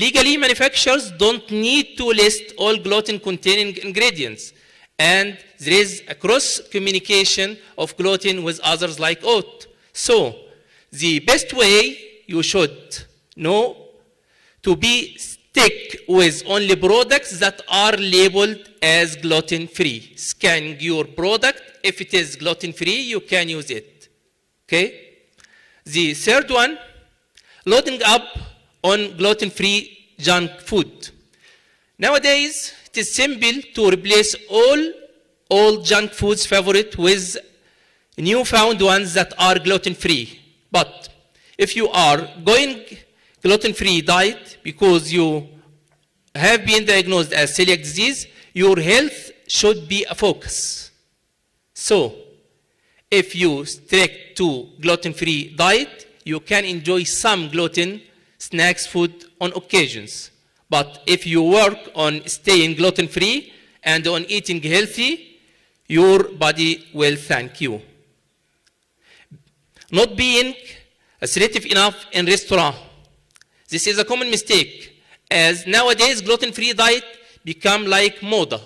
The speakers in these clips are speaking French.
Legally, manufacturers don't need to list all gluten-containing ingredients, and there is a cross-communication of gluten with others like oat. So, the best way you should know to be stick with only products that are labeled as gluten-free. Scan your product. If it is gluten-free, you can use it. Okay? The third one, loading up on gluten-free junk food. Nowadays, it is simple to replace all junk foods favorite with newfound ones that are gluten-free. But if you are going gluten-free diet because you have been diagnosed as celiac disease, your health should be a focus. So, if you stick to gluten-free diet, you can enjoy some gluten snacks food on occasions. But if you work on staying gluten-free and on eating healthy, your body will thank you. Not being assertive enough in restaurant. This is a common mistake, as nowadays gluten-free diet become like moda,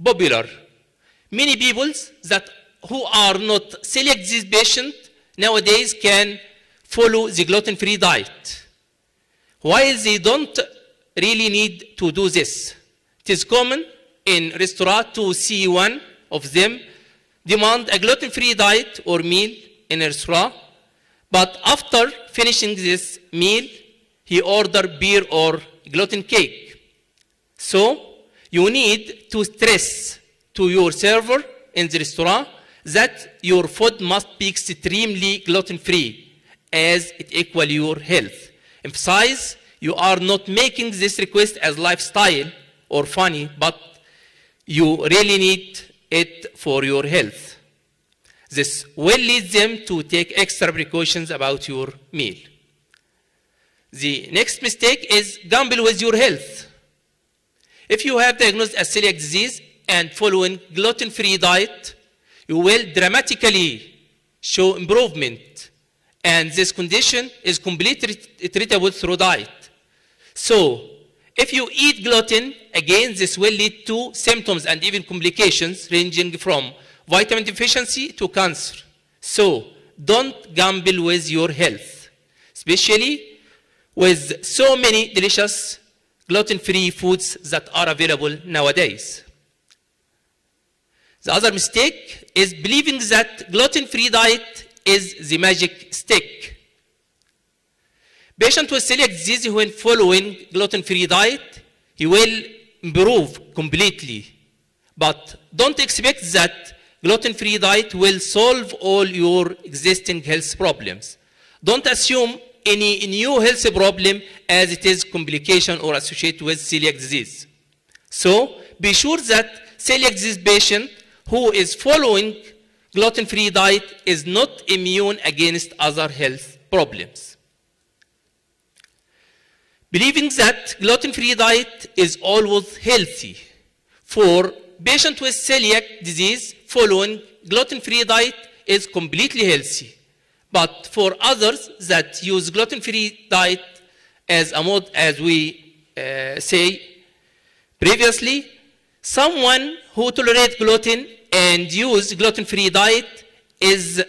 popular. Many people who are not celiac disease patient nowadays can follow the gluten-free diet, while they don't really need to do this. It is common in restaurant to see one of them demand a gluten-free diet or meal in a restaurant, but after finishing this meal, he ordered beer or gluten cake. So, you need to stress to your server in the restaurant that your food must be extremely gluten-free, as it equals your health. Emphasize, you are not making this request as lifestyle or funny, but you really need it for your health. This will lead them to take extra precautions about your meal. The next mistake is gamble with your health. If you have diagnosed as celiac disease and following gluten-free diet, you will dramatically show improvement, and this condition is completely treatable through diet. So, if you eat gluten, again, this will lead to symptoms and even complications ranging from vitamin deficiency to cancer. So, don't gamble with your health, especially with so many delicious gluten-free foods that are available nowadays. The other mistake is believing that gluten-free diet is the magic stick. Patients with celiac disease, when following gluten-free diet, he will improve completely. But don't expect that gluten-free diet will solve all your existing health problems. Don't assume any new health problem as it is complication or associated with celiac disease. So, be sure that celiac disease patient who is following gluten-free diet is not immune against other health problems. Believing that gluten-free diet is always healthy. For patients with celiac disease, following gluten-free diet is completely healthy. But for others that use gluten-free diet as a mode, as we say previously, someone who tolerates gluten and use gluten-free diet is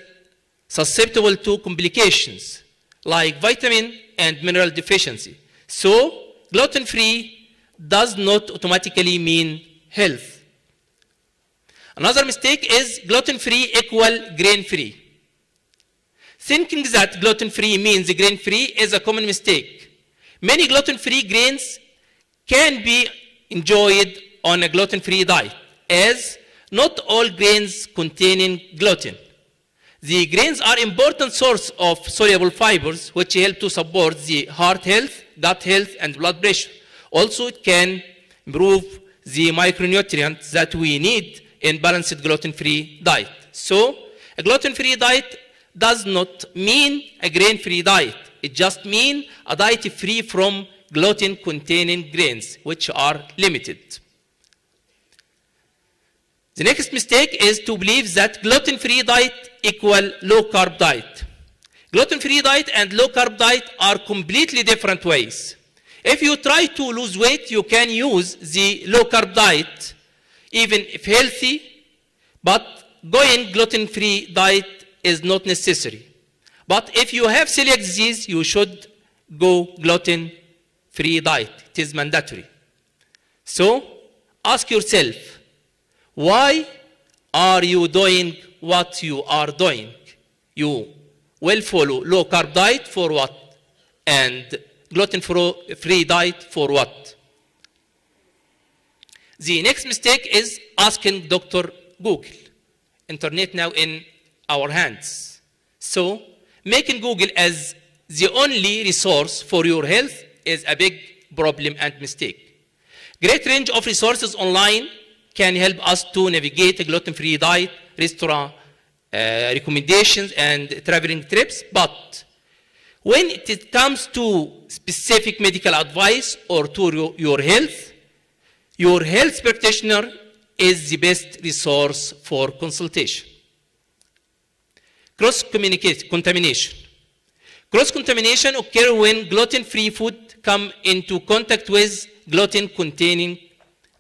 susceptible to complications like vitamin and mineral deficiency. So, gluten-free does not automatically mean health. Another mistake is gluten-free equal grain-free. Thinking that gluten-free means grain-free is a common mistake. Many gluten-free grains can be enjoyed on a gluten-free diet, as not all grains containing gluten. The grains are an important source of soluble fibers, which help to support the heart health, gut health, and blood pressure. Also, it can improve the micronutrients that we need in balanced gluten-free diet. So, a gluten-free diet does not mean a grain-free diet. It just means a diet free from gluten-containing grains, which are limited. The next mistake is to believe that gluten-free diet equal low-carb diet. Gluten-free diet and low-carb diet are completely different ways. If you try to lose weight, you can use the low-carb diet, even if healthy, but going gluten-free diet is not necessary. But if you have celiac disease, you should go gluten-free diet. It is mandatory. So ask yourself, why are you doing what you are doing? You will follow low-carb diet for what? And gluten-free diet for what? The next mistake is asking Dr. Google. Internet now in our hands. So making Google as the only resource for your health is a big problem and mistake. Great range of resources online can help us to navigate a gluten-free diet, restaurant recommendations, and traveling trips, but when it comes to specific medical advice or to your health practitioner is the best resource for consultation. Cross-contamination. Cross-contamination occurs when gluten-free food come into contact with gluten-containing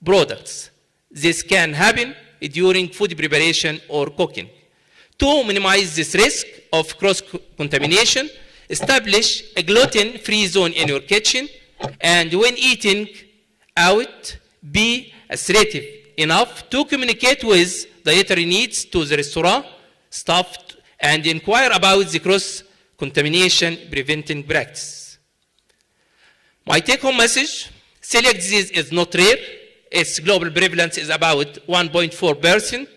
products. This can happen during food preparation or cooking. To minimize this risk of cross-contamination, establish a gluten-free zone in your kitchen, and when eating out, be assertive enough to communicate with dietary needs to the restaurant staff and inquire about the cross-contamination preventing practice. My take-home message, celiac disease is not rare. Its global prevalence is about 1.4%.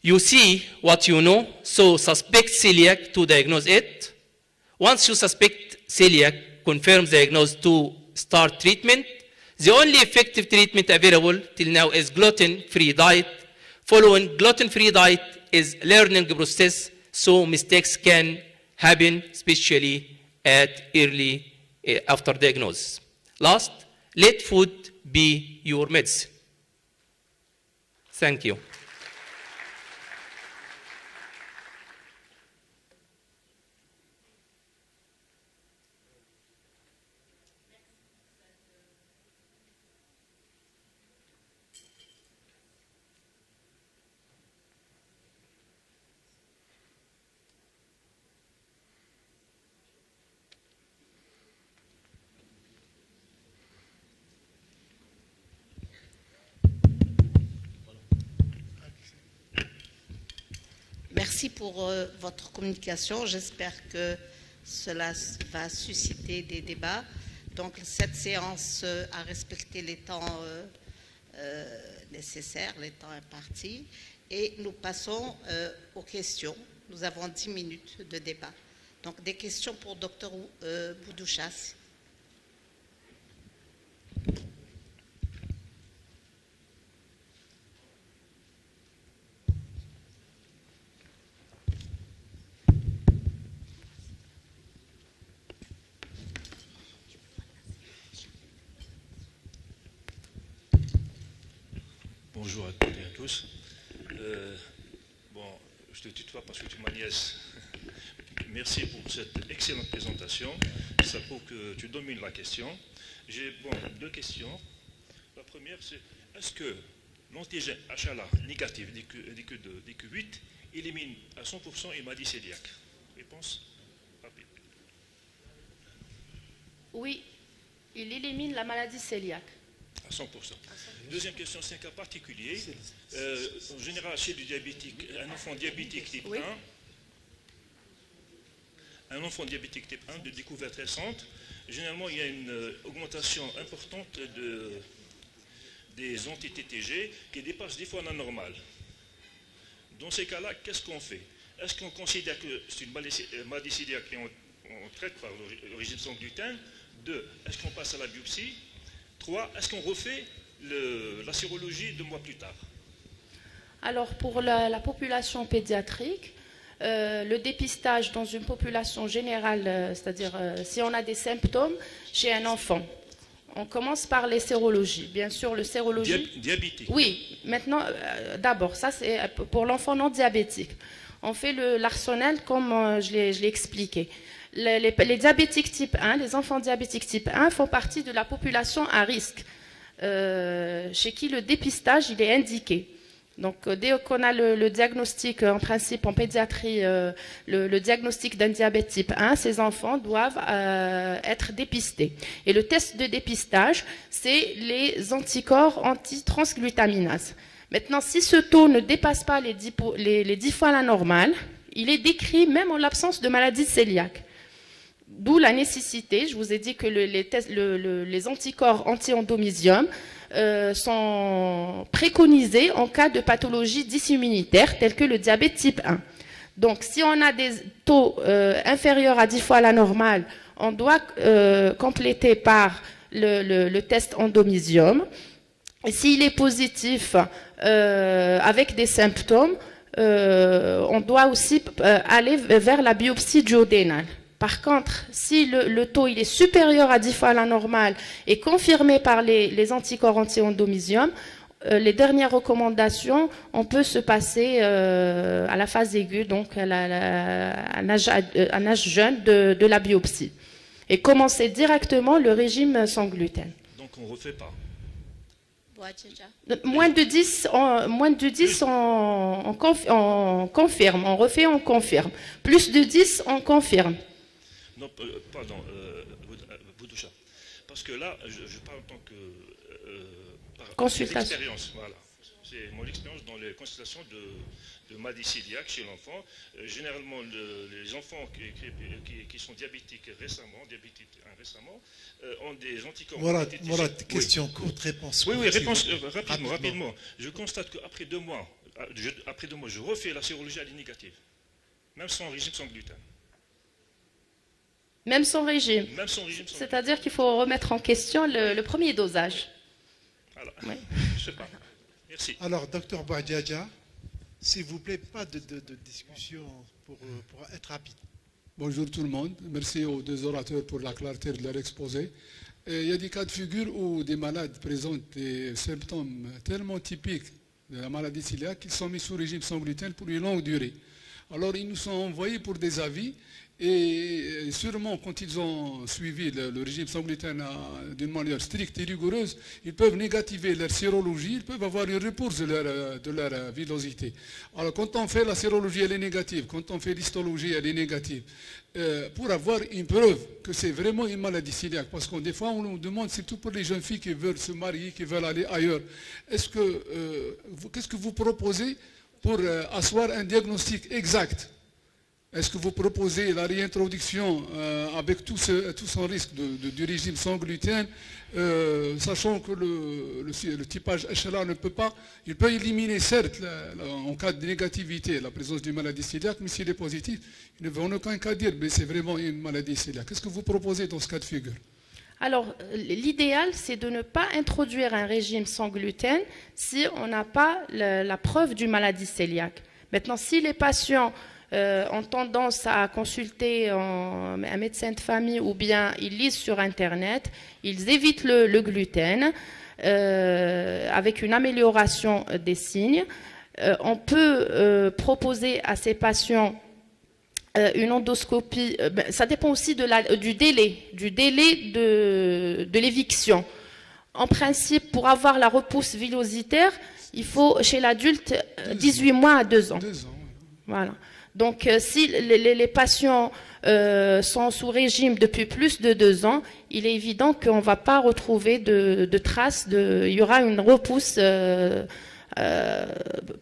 You see what you know, so suspect celiac to diagnose it. Once you suspect celiac, confirm the diagnosis to start treatment. The only effective treatment available till now is gluten-free diet. Following gluten-free diet is learning process, so mistakes can happen, especially at early after diagnosis. Last, let food be your medicine. Thank you. Merci pour votre communication. J'espère que cela va susciter des débats. Donc, cette séance a respecté les temps nécessaires, les temps impartis. Et nous passons aux questions. Nous avons 10 minutes de débat. Donc, des questions pour Dr Boudouchas. Bonjour à toutes et à tous. Bon, je te tutoie parce que tu es ma nièce. Merci pour cette excellente présentation. Ça prouve que tu domines la question. J'ai deux questions. La première, c'est est-ce que l'antigène HLA négatif DQ2, DQ8 élimine à 100% une maladie cœliaque? Réponse rapide. Oui, il élimine la maladie cœliaque. À 100%. Deuxième question, c'est un cas particulier. En général, chez du diabétique, un enfant diabétique type 1, un enfant diabétique type 1 de découverte récente, généralement, il y a une augmentation importante des anti-TTG qui dépasse des fois la normale. Dans ces cas-là, qu'est-ce qu'on fait? Est-ce qu'on considère que c'est une maladie cœliaque et on traite par l'origine sans gluten? 2, est-ce qu'on passe à la biopsie? 3, est-ce qu'on refait la sérologie 2 mois plus tard? Alors, pour la population pédiatrique, le dépistage dans une population générale, c'est-à-dire si on a des symptômes chez un enfant, on commence par les sérologies. Bien sûr, le sérologie... Diabétique. Oui, maintenant, d'abord, ça c'est pour l'enfant non diabétique. On fait l'arsenal comme je l'ai expliqué. Les diabétiques type 1, les enfants diabétiques type 1 font partie de la population à risque, chez qui le dépistage il est indiqué. Donc, dès qu'on a le diagnostic, en principe, en pédiatrie, le diagnostic d'un diabète type 1, ces enfants doivent être dépistés. Et le test de dépistage, c'est les anticorps antitransglutaminase. Maintenant, si ce taux ne dépasse pas les 10 fois la normale, il est décrit même en l'absence de maladie cœliaque. D'où la nécessité, je vous ai dit que les anticorps anti-endomysium sont préconisés en cas de pathologie dysimmunitaire telle que le diabète type 1. Donc, si on a des taux inférieurs à 10 fois la normale, on doit compléter par le test endomysium. Et s'il est positif avec des symptômes, on doit aussi aller vers la biopsie duodénale. Par contre, si le taux il est supérieur à 10 fois la normale et confirmé par les anticorps anti-endomysium, les dernières recommandations, on peut se passer à la phase aiguë, donc à un âge jeune de la biopsie. Et commencer directement le régime sans gluten. Donc on ne refait pas. Moins de 10, on confirme. On refait, on confirme. Plus de 10, on confirme. Non, pardon, Boudoucha. Parce que là, je parle en tant que... consultation. Expérience, voilà. C'est mon expérience dans les consultations de maladie cœliaque chez l'enfant. Généralement, les enfants qui sont diabétiques récemment, ont des anticorps. Voilà, question courte, réponse. Oui, réponse rapidement. Je constate qu'après 2 mois, je refais la sérologie à négative, même sans régime sans gluten. Même sans régime. Même sans régime. C'est-à-dire qu'il faut remettre en question le premier dosage. Voilà. Oui. Je sais pas. Merci. Alors, docteur Bouadjaja, s'il vous plaît, pas de discussion pour être rapide. Bonjour tout le monde. Merci aux 2 orateurs pour la clarté de leur exposé. Il y a des cas de figure où des malades présentent des symptômes tellement typiques de la maladie cœliaque qu'ils sont mis sous régime sans gluten pour une longue durée. Alors, ils nous sont envoyés pour des avis. Et sûrement, quand ils ont suivi le régime sans gluten d'une manière stricte et rigoureuse, ils peuvent négativer leur sérologie, ils peuvent avoir une repousse de leur villosité. Alors, quand on fait la sérologie, elle est négative. Quand on fait l'histologie, elle est négative. Pour avoir une preuve que c'est vraiment une maladie cœliaque, parce que des fois, on nous demande, surtout pour les jeunes filles qui veulent se marier, qui veulent aller ailleurs, qu'est-ce que vous proposez pour asseoir un diagnostic exact? Est-ce que vous proposez la réintroduction avec tout son risque du régime sans gluten, sachant que le typage HLA ne peut pas, il peut éliminer certes en cas de négativité la présence d'une maladie cœliaque, mais s'il est positif, il ne veut en aucun cas dire mais c'est vraiment une maladie cœliaque. Qu'est-ce que vous proposez dans ce cas de figure? Alors, l'idéal, c'est de ne pas introduire un régime sans gluten si on n'a pas la preuve d'une maladie cœliaque. Maintenant, si les patients ont tendance à consulter un médecin de famille ou bien ils lisent sur Internet, ils évitent le gluten avec une amélioration des signes. On peut proposer à ces patients une endoscopie, ça dépend aussi du délai de l'éviction. En principe, pour avoir la repousse villositaire, il faut chez l'adulte 18 mois à 2 ans. 2 ans. Voilà. Donc, si les patients sont sous régime depuis plus de 2 ans, il est évident qu'on ne va pas retrouver de traces, il y aura une repousse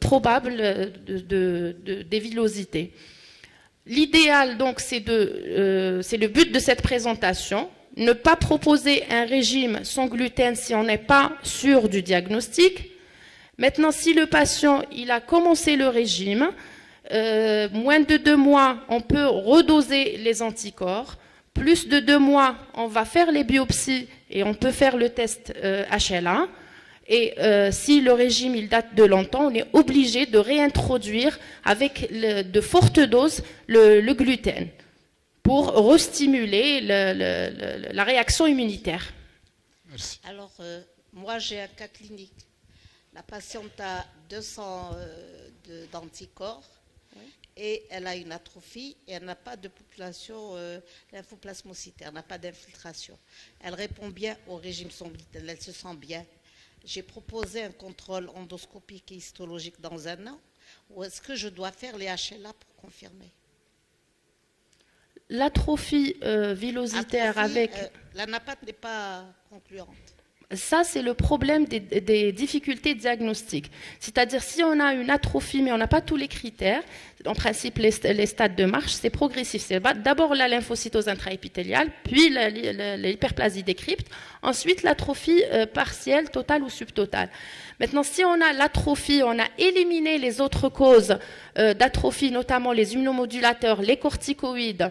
probable des villosités. L'idéal, donc, c'est le but de cette présentation, ne pas proposer un régime sans gluten si on n'est pas sûr du diagnostic. Maintenant, si le patient il a commencé le régime, moins de 2 mois, on peut redoser les anticorps. Plus de 2 mois, on va faire les biopsies et on peut faire le test HLA. Et si le régime il date de longtemps, on est obligé de réintroduire avec de fortes doses le gluten pour restimuler la réaction immunitaire. Merci. Alors, moi, j'ai un cas clinique. La patiente a 200 d'anticorps et elle a une atrophie et elle n'a pas de population lymphoplasmocytaire, elle n'a pas d'infiltration. Elle répond bien au régime sans gluten, elle se sent bien. J'ai proposé un contrôle endoscopique et histologique dans un an, ou est-ce que je dois faire les HLA pour confirmer? L'atrophie villositaire avec... la NAPAT n'est pas concluante. Ça, c'est le problème des difficultés diagnostiques. C'est-à-dire, si on a une atrophie, mais on n'a pas tous les critères, en principe, les stades de marche, c'est progressif. C'est d'abord la lymphocytose intraépithéliale, puis l'hyperplasie des cryptes, ensuite l'atrophie partielle, totale ou subtotale. Maintenant, si on a l'atrophie, on a éliminé les autres causes d'atrophie, notamment les immunomodulateurs, les corticoïdes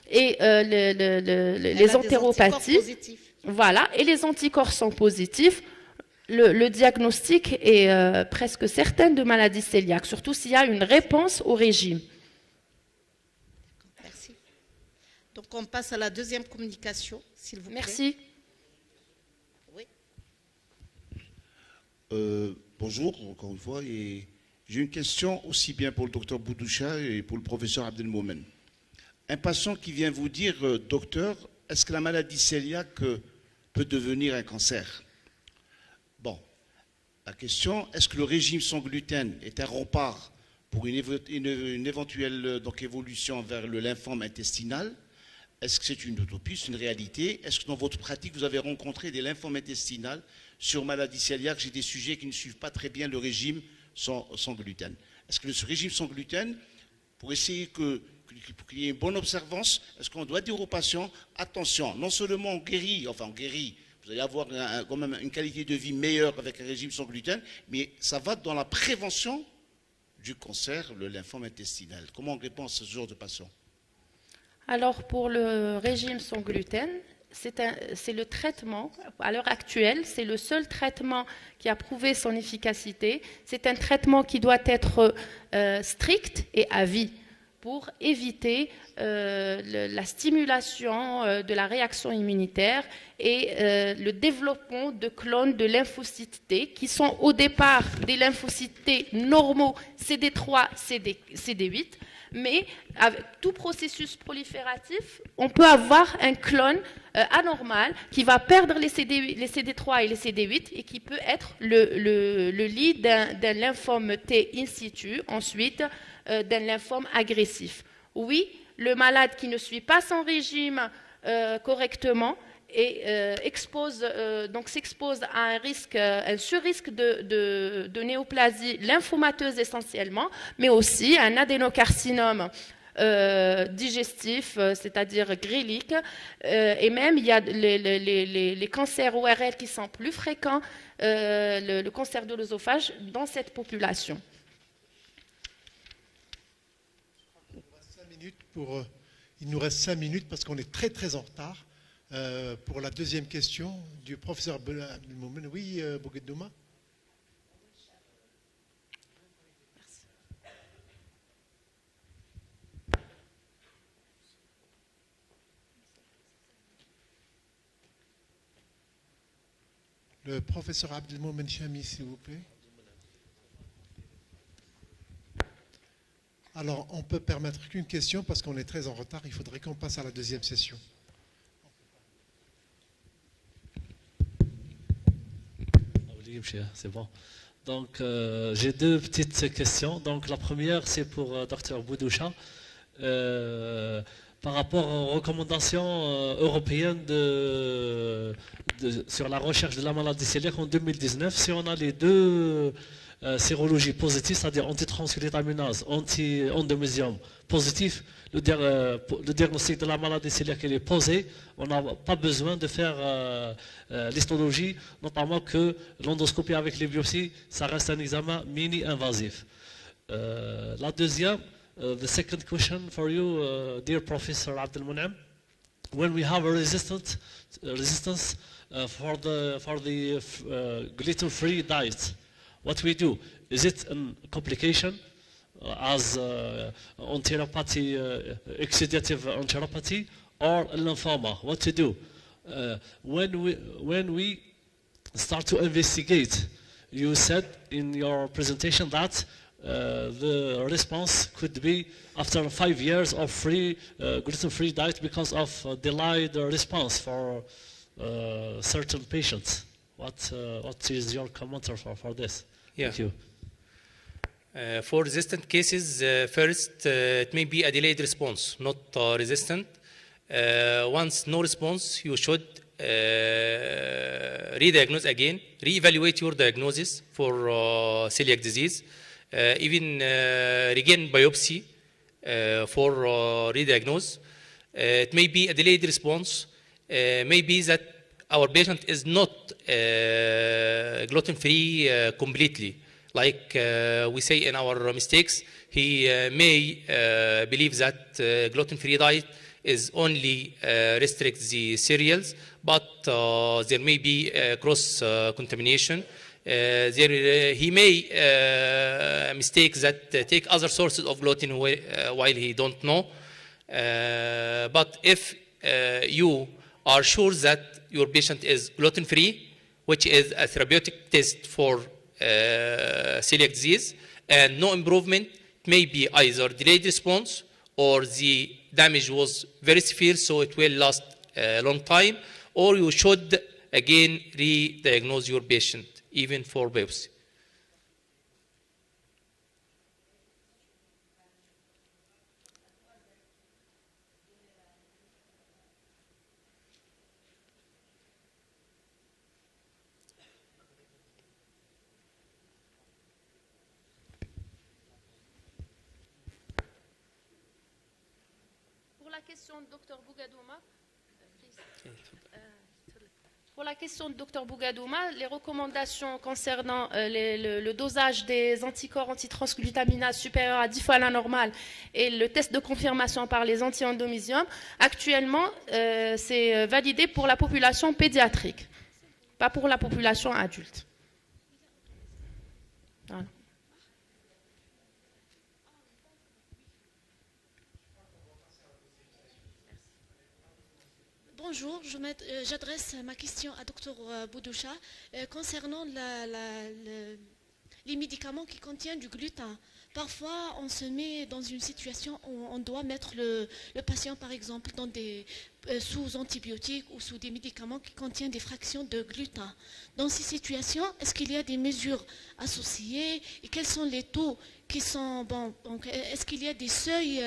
et les entéropathies. Voilà, et les anticorps sont positifs. Le diagnostic est presque certain de maladie cœliaque, surtout s'il y a une réponse au régime. Merci. Donc on passe à la deuxième communication, s'il vous plaît. Merci. Oui. Bonjour, encore une fois. Et j'ai une question aussi bien pour le docteur Boudoucha et pour le professeur Abdelmoumen. Un patient qui vient vous dire, docteur, est-ce que la maladie cœliaque peut devenir un cancer? Bon, la question, est-ce que le régime sans gluten est un rempart pour une éventuelle évolution vers le lymphome intestinal? Est-ce que c'est une utopie, c'est une réalité? Est-ce que dans votre pratique, vous avez rencontré des lymphomes intestinales sur maladie cœliaque? J'ai des sujets qui ne suivent pas très bien le régime sans gluten. Est-ce que ce régime sans gluten, pour essayer pour qu'il y ait une bonne observance, est-ce qu'on doit dire aux patients, attention, non seulement on guérit, vous allez avoir quand même une qualité de vie meilleure avec un régime sans gluten, mais ça va dans la prévention du cancer, le lymphome intestinal. Comment on répond à ce genre de patients? Alors, pour le régime sans gluten, c'est le traitement, à l'heure actuelle, c'est le seul traitement qui a prouvé son efficacité. C'est un traitement qui doit être strict et à vie, pour éviter la stimulation de la réaction immunitaire et le développement de clones de lymphocytes T qui sont au départ des lymphocytes T normaux CD3, CD8, mais avec tout processus prolifératif, on peut avoir un clone anormal qui va perdre les CD3 et les CD8 et qui peut être le lit d'un lymphome T in situ, ensuite d'un lymphome agressif. Oui, le malade qui ne suit pas son régime correctement et s'expose à un surrisque de néoplasie lymphomateuse essentiellement, mais aussi un adénocarcinome digestif, c'est-à-dire grélique, et même il y a les cancers ORL qui sont plus fréquents, le cancer de l'œsophage dans cette population. Il nous reste 5 minutes parce qu'on est très en retard pour la deuxième question du professeur Abdelmoumen. Oui, Bougueddouma. Le professeur Abdelmoumen Chami, s'il vous plaît. Alors, on peut permettre qu'une question parce qu'on est très en retard. Il faudrait qu'on passe à la deuxième session. C'est bon. Donc, j'ai deux petites questions. Donc, la première, c'est pour Dr Boudoucha. Par rapport aux recommandations européennes sur la recherche de la maladie cœliaque en 2019, si on a les deux sérologies positives, c'est-à-dire antitransglutaminase, anti-endomésium positif, le diagnostic de la maladie cœliaque est posé, on n'a pas besoin de faire l'histologie, notamment que l'endoscopie avec les biopsies, ça reste un examen mini-invasif. La deuxième, the second question for you, dear Professor Abdelmoumen, when we have a resistance for the gluten-free diet, what we do? Is it a complication as enteropathy, exudative enteropathy, or lymphoma? What to do? When we start to investigate, you said in your presentation that the response could be after 5 years of free gluten-free diet because of delayed response for certain patients. What is your commentary for this? Yeah. Thank you. For resistant cases, first, it may be a delayed response, not resistant. Once no response, you should re-diagnose again, re-evaluate your diagnosis for celiac disease, even regain biopsy for re-diagnose. It may be a delayed response, maybe that our patient is not gluten-free completely. Like we say in our mistakes, he may believe that gluten-free diet is only restrict the cereals, but there may be cross-contamination. He may mistake that take other sources of gluten while he don't know. But if you are sure that your patient is gluten-free, which is a therapeutic test for celiac disease, and no improvement, it may be either delayed response or the damage was very severe, so it will last a long time, or you should again re-diagnose your patient, even for biopsy. Pour la question de Dr Bougadouma, les recommandations concernant le dosage des anticorps antitransglutaminase supérieur à 10 fois la normale et le test de confirmation par les anti-endomysium, actuellement, c'est validé pour la population pédiatrique, pas pour la population adulte. Voilà. Bonjour, j'adresse ma question à Dr Boudoucha concernant les médicaments qui contiennent du gluten. Parfois, on se met dans une situation où on doit mettre le patient, par exemple, sous antibiotiques ou sous des médicaments qui contiennent des fractions de gluten. Dans ces situations, est-ce qu'il y a des mesures associées et quels sont les taux qui sont bons? Est-ce qu'il y a des seuils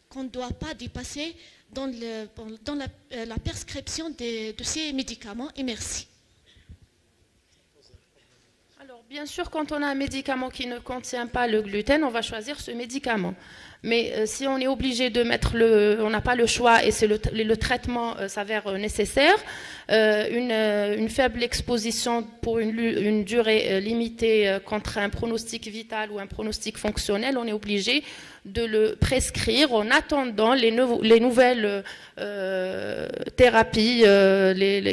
qu'on ne doit pas dépasser dans la prescription de ces médicaments? Et merci. Alors, bien sûr, quand on a un médicament qui ne contient pas le gluten, on va choisir ce médicament. Mais si on est obligé de mettre on n'a pas le choix et le traitement s'avère nécessaire, une faible exposition pour une durée limitée contre un pronostic vital ou un pronostic fonctionnel, on est obligé de le prescrire en attendant les nouvelles thérapies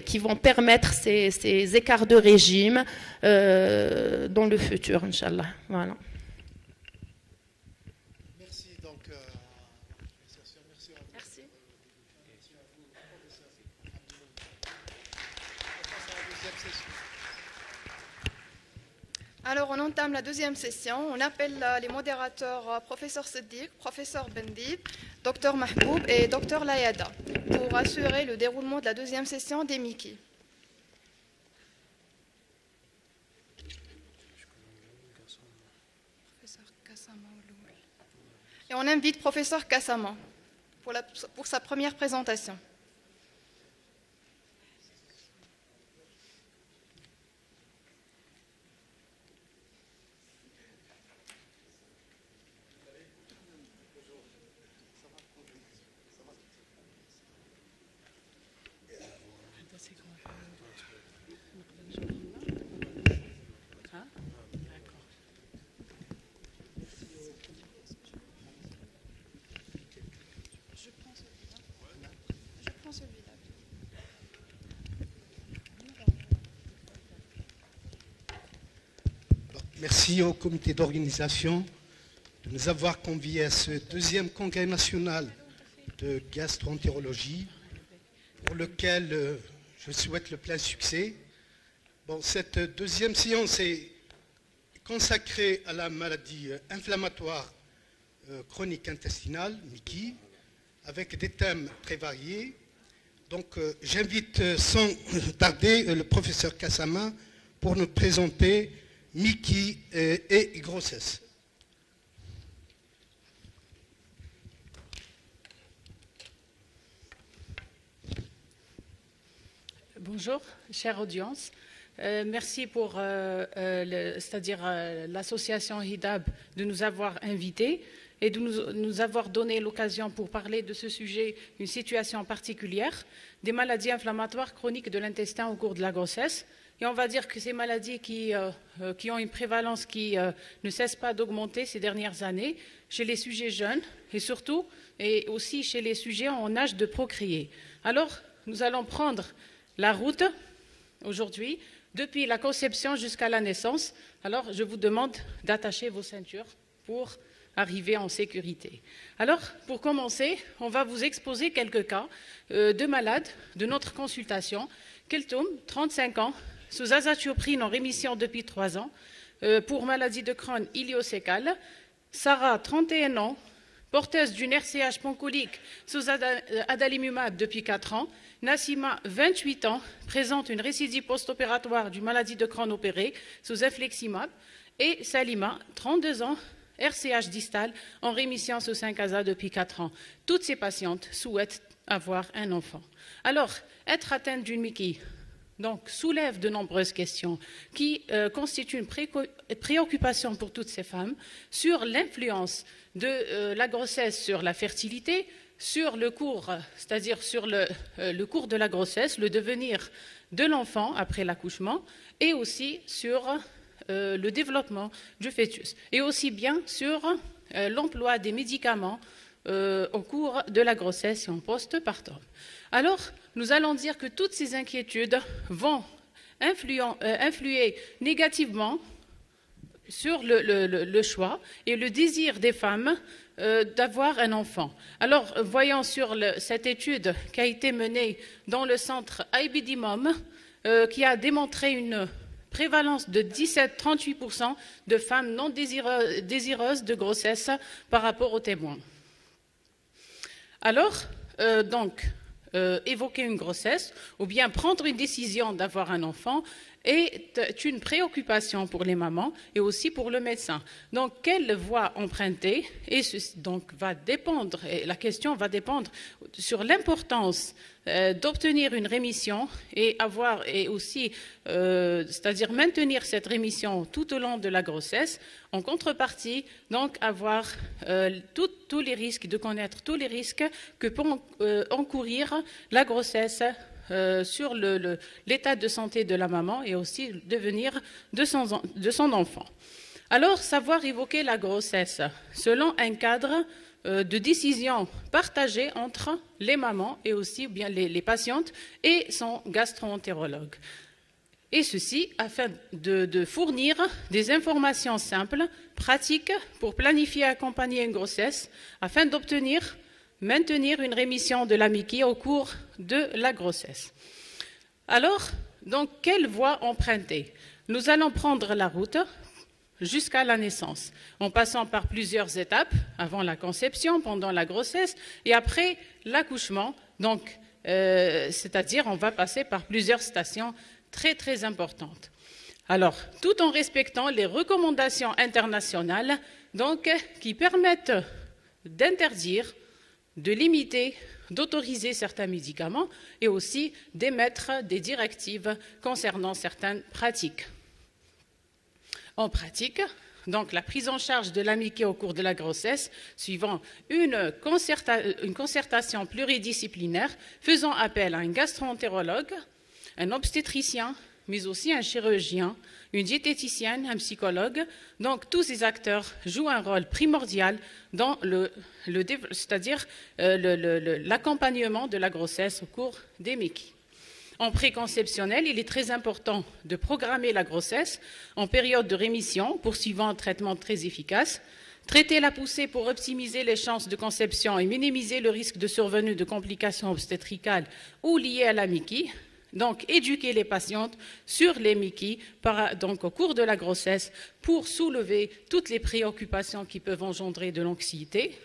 qui vont permettre ces écarts de régime dans le futur, Inch'Allah. Voilà. Alors, on entame la deuxième session. On appelle les modérateurs professeur Siddiq, professeur Bendib, docteur Mahboub et docteur Layada pour assurer le déroulement de la deuxième session des Miki. Et on invite professeur Kassama pour sa première présentation. Merci au comité d'organisation de nous avoir conviés à ce deuxième congrès national de gastro-entérologie pour lequel je souhaite le plein succès. Bon, cette deuxième séance est consacré à la maladie inflammatoire chronique intestinale, MICI, avec des thèmes très variés. Donc, j'invite sans tarder le professeur Kassama pour nous présenter MICI et grossesse. Bonjour, chère audience. Merci pour l'association HIDAB de nous avoir invités et de nous avoir donné l'occasion pour parler de ce sujet, une situation particulière, des maladies inflammatoires chroniques de l'intestin au cours de la grossesse. Et on va dire que ces maladies qui ont une prévalence qui ne cesse pas d'augmenter ces dernières années chez les sujets jeunes et aussi chez les sujets en âge de procréer. Alors, nous allons prendre la route aujourd'hui depuis la conception jusqu'à la naissance. Alors, je vous demande d'attacher vos ceintures pour arriver en sécurité. Alors, pour commencer, on va vous exposer quelques cas de malades de notre consultation. Keltoum, 35 ans, sous azatioprine en rémission depuis 3 ans, pour maladie de Crohn iléocécale. Sarah, 31 ans, porteuse d'une RCH pancolique sous adalimumab depuis 4 ans. Nassima, 28 ans, présente une récidive post-opératoire d'une maladie de Crohn opérée sous infliximab. Et Salima, 32 ans, RCH distal en rémission sous 5-ASA depuis 4 ans. Toutes ces patientes souhaitent avoir un enfant. Alors, être atteinte d'une MICI donc, soulève de nombreuses questions qui constituent une préoccupation pour toutes ces femmes sur l'influence de la grossesse sur la fertilité, sur le cours, c'est-à-dire sur le cours de la grossesse, le devenir de l'enfant après l'accouchement, et aussi sur le développement du fœtus, et aussi bien sur l'emploi des médicaments au cours de la grossesse et en postpartum. Alors, nous allons dire que toutes ces inquiétudes vont influer négativement sur le choix et le désir des femmes d'avoir un enfant. Alors, voyons sur cette étude qui a été menée dans le centre IBD-MOM, qui a démontré une prévalence de 17-38% de femmes non désireuses de grossesse par rapport aux témoins. Alors, évoquer une grossesse ou bien prendre une décision d'avoir un enfant est une préoccupation pour les mamans et aussi pour le médecin. Donc, quelle voie emprunter? Et donc, la question va dépendre sur l'importance d'obtenir une rémission et aussi, c'est-à-dire maintenir cette rémission tout au long de la grossesse. En contrepartie, donc, avoir tous les risques, de connaître tous les risques que peut encourir la grossesse sur l'état de santé de la maman et aussi le devenir de son enfant. Alors, savoir évoquer la grossesse selon un cadre de décision partagée entre les mamans et aussi bien les patientes et son gastro-entérologue. Et ceci afin de fournir des informations simples, pratiques pour planifier et accompagner une grossesse afin maintenir une rémission de la MICI au cours de la grossesse. Alors, donc, quelle voie emprunter? Nous allons prendre la route jusqu'à la naissance, en passant par plusieurs étapes, avant la conception, pendant la grossesse et après l'accouchement. Donc, c'est-à-dire, on va passer par plusieurs stations très, très importantes. Alors, tout en respectant les recommandations internationales, donc, qui permettent d'interdire, de limiter, d'autoriser certains médicaments et aussi d'émettre des directives concernant certaines pratiques. En pratique, donc la prise en charge de la MICI au cours de la grossesse, suivant une concertation pluridisciplinaire, faisant appel à un gastro-entérologue, un obstétricien, mais aussi un chirurgien, une diététicienne, un psychologue. Donc, tous ces acteurs jouent un rôle primordial dans l'accompagnement de la grossesse au cours des MICI. En préconceptionnel, il est très important de programmer la grossesse en période de rémission, poursuivant un traitement très efficace, traiter la poussée pour optimiser les chances de conception et minimiser le risque de survenue de complications obstétricales ou liées à la MICI, Donc, éduquer les patientes sur les MICI donc, au cours de la grossesse pour soulever toutes les préoccupations qui peuvent engendrer de l'anxiété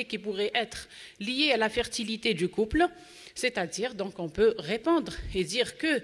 qui pourrait être liée à la fertilité du couple, c'est-à-dire, donc, on peut répondre et dire que